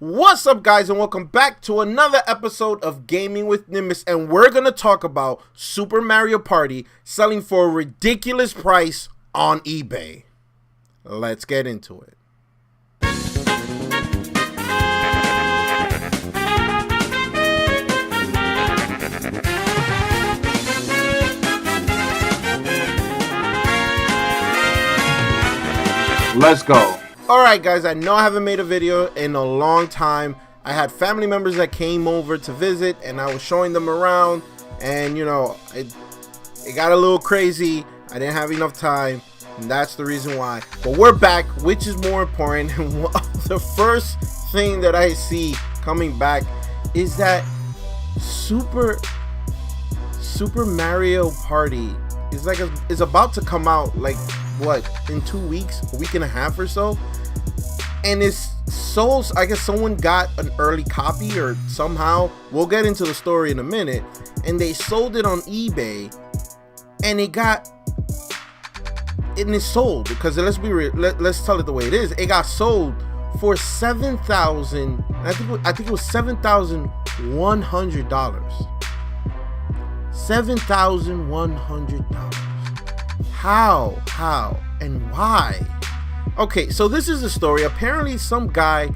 What's up, guys, and welcome back to another episode of Gaming with Nimbus, and we're gonna talk about Super Mario Party selling for a ridiculous price on eBay. Let's get into it. Let's go. Alright guys, I know I haven't made a video in a long time. I had family members that came over to visit and I was showing them around, and you know, it got a little crazy. I didn't have enough time, and that's the reason why. But we're back, which is more important. And the first thing that I see coming back is that Super Mario Party is about to come out, like what, in 2 weeks, a week and a half or so. And it's sold. I guess someone got an early copy or somehow. We'll get into the story in a minute. And they sold it on eBay, and it is sold because let's tell it the way it is. It got sold for $7,000. I think it was $7,100. $7,100. How, and why? Okay, so this is the story. Apparently, some guy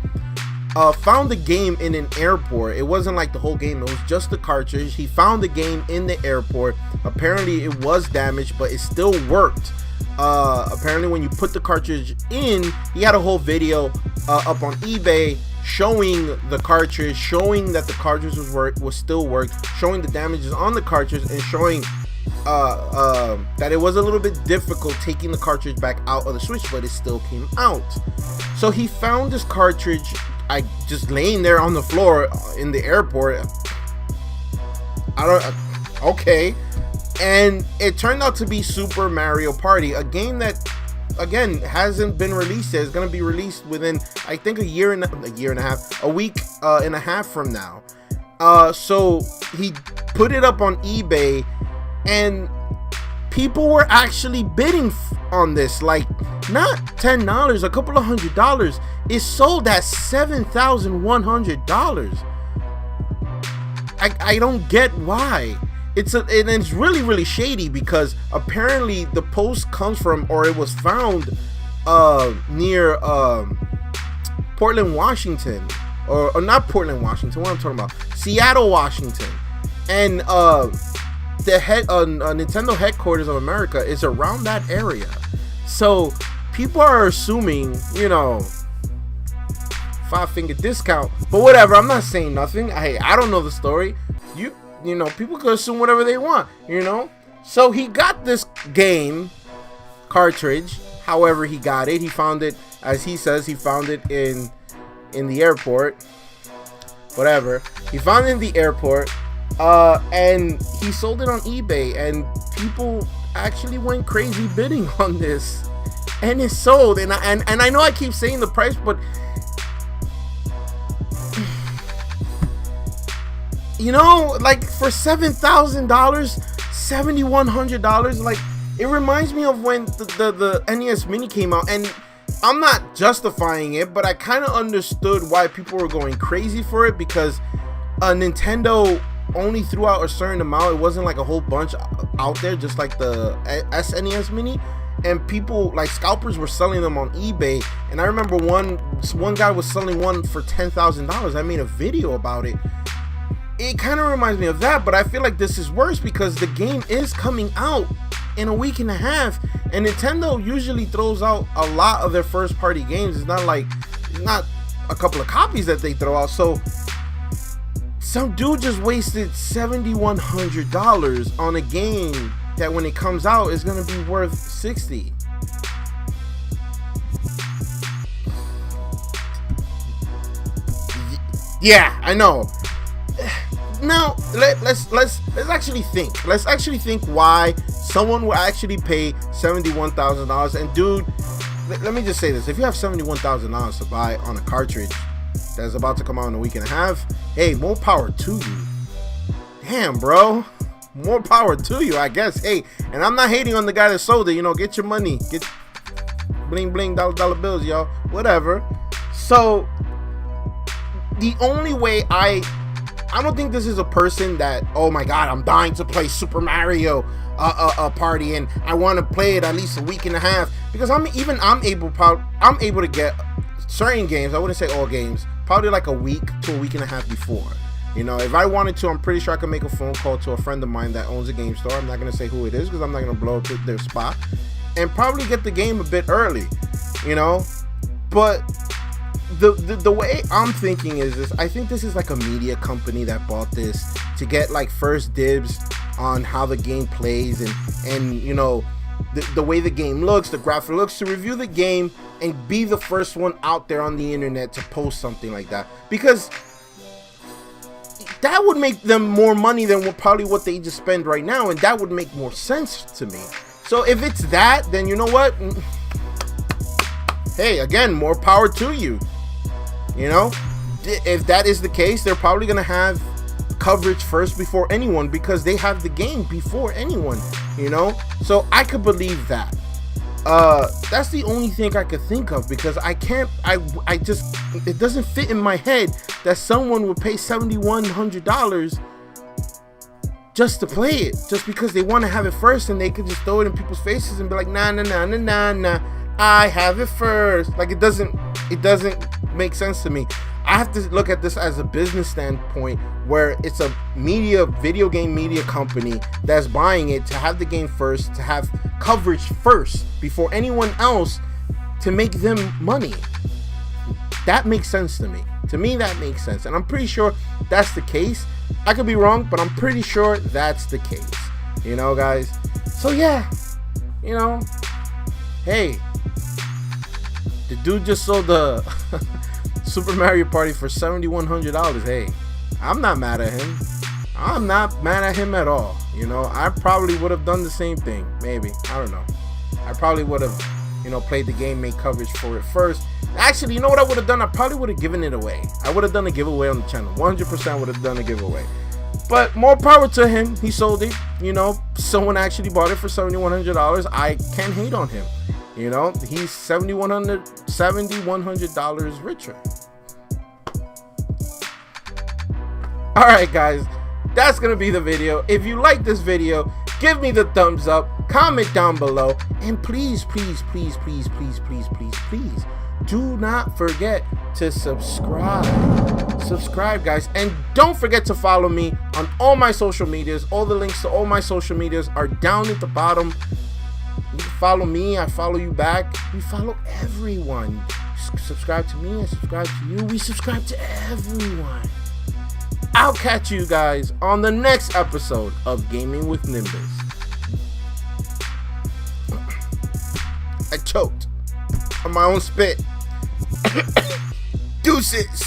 found the game in an airport. It wasn't like the whole game. It was just the cartridge. He found the game in the airport. Apparently, it was damaged, but it still worked. Apparently, when you put the cartridge in, he had a whole video up on eBay showing the cartridge, showing that the cartridge was still worked, showing the damages on the cartridge, and showing that it was a little bit difficult taking the cartridge back out of the switch, but it still came out. So he found this cartridge just laying there on the floor in the airport. Okay, and it turned out to be Super Mario Party, a game that again hasn't been released yet. It's going to be released within, I think, a week and a half from now. So he put it up on eBay, and people were actually bidding on this, like not $10, a couple of $100. It sold at $7,100. I don't get why. And it's really shady, because apparently the post comes from, or it was found near Portland, Washington, or not Portland, Washington. What I'm talking about? Seattle, Washington, and the Nintendo headquarters of America is around that area. So people are assuming, you know, 5-finger discount, but whatever. I'm not saying nothing. I don't know the story. You know, people could assume whatever they want, you know. So he got this game cartridge. However he got it, he found it, as he says, he found it in the airport. Whatever. He found it in the airport. And he sold it on eBay, and people actually went crazy bidding on this, and it sold. And I know I keep saying the price, but you know, like for $7,000, $7,100, like it reminds me of when the NES Mini came out. And I'm not justifying it, but I kind of understood why people were going crazy for it, because Nintendo only threw out a certain amount. It wasn't like a whole bunch out there, just like the SNES Mini, and people, like scalpers, were selling them on eBay. And I remember one guy was selling one for $10,000. I made a video about it. It kind of reminds me of that, but I feel like this is worse because the game is coming out in a week and a half, and Nintendo usually throws out a lot of their first party games. It's not a couple of copies that they throw out. So some dude just wasted $7,100 on a game that when it comes out is going to be worth $60. Yeah, I know. Now let's actually think. Let's actually think why someone would actually pay $71,000. And dude, let me just say this: if you have $71,000 to buy on a cartridge that's about to come out in a week and a half, hey, more power to you. Damn, bro, more power to you, I guess. Hey, and I'm not hating on the guy that sold it. You know, get your money, get bling bling, dollar bills, y'all, whatever. So the only way I don't think this is a person that, oh my god, I'm dying to play Super Mario Party and I want to play it at least a week and a half, because I'm able to get certain games, I wouldn't say all games, probably like a week to a week and a half before. You know, if I wanted to, I'm pretty sure I could make a phone call to a friend of mine that owns a game store. I'm not going to say who it is because I'm not going to blow up their spot, and probably get the game a bit early, you know. But the way I'm thinking is this: I think this is like a media company that bought this to get like first dibs on how the game plays and you know, the way the game looks, the graphic looks, to review the game and be the first one out there on the internet to post something like that, because that would make them more money than probably what they just spend right now, and that would make more sense to me. So if it's that, then you know what? Hey, again, more power to you. You know, if that is the case, they're probably gonna have coverage first before anyone because they have the game before anyone. You know, so I could believe that. That's the only thing I could think of, because I can't. I just, it doesn't fit in my head that someone would pay $7,100 just to play it, just because they want to have it first, and they could just throw it in people's faces and be like, nah, I have it first. Like, it doesn't make sense to me. I have to look at this as a business standpoint, where it's a video game media company that's buying it to have the game first, to have coverage first before anyone else, to make them money. That makes sense to me. To me, that makes sense, and I'm pretty sure that's the case. I could be wrong, but I'm pretty sure that's the case. You know, guys. So yeah, you know, hey, the dude just sold the Super Mario Party for $7,100. Hey, I'm not mad at him. I'm not mad at him at all. You know, I probably would have done the same thing. Maybe, I don't know. I probably would have, you know, played the game, made coverage for it first. Actually, you know what I would have done? I probably would have given it away. I would have done a giveaway on the channel. 100% would have done a giveaway. But more power to him. He sold it. You know, someone actually bought it for $7,100. I can't hate on him. You know, he's $7,100 richer. All right, guys, that's gonna be the video. If you like this video, give me the thumbs up, comment down below, and please do not forget to subscribe, guys. And don't forget to follow me on all my social medias. All the links to all my social medias are down at the bottom. You follow me, I follow you back. We follow everyone. Subscribe to me, I subscribe to you. We subscribe to everyone. I'll catch you guys on the next episode of Gaming with Nimbus. I choked on my own spit. Deuces.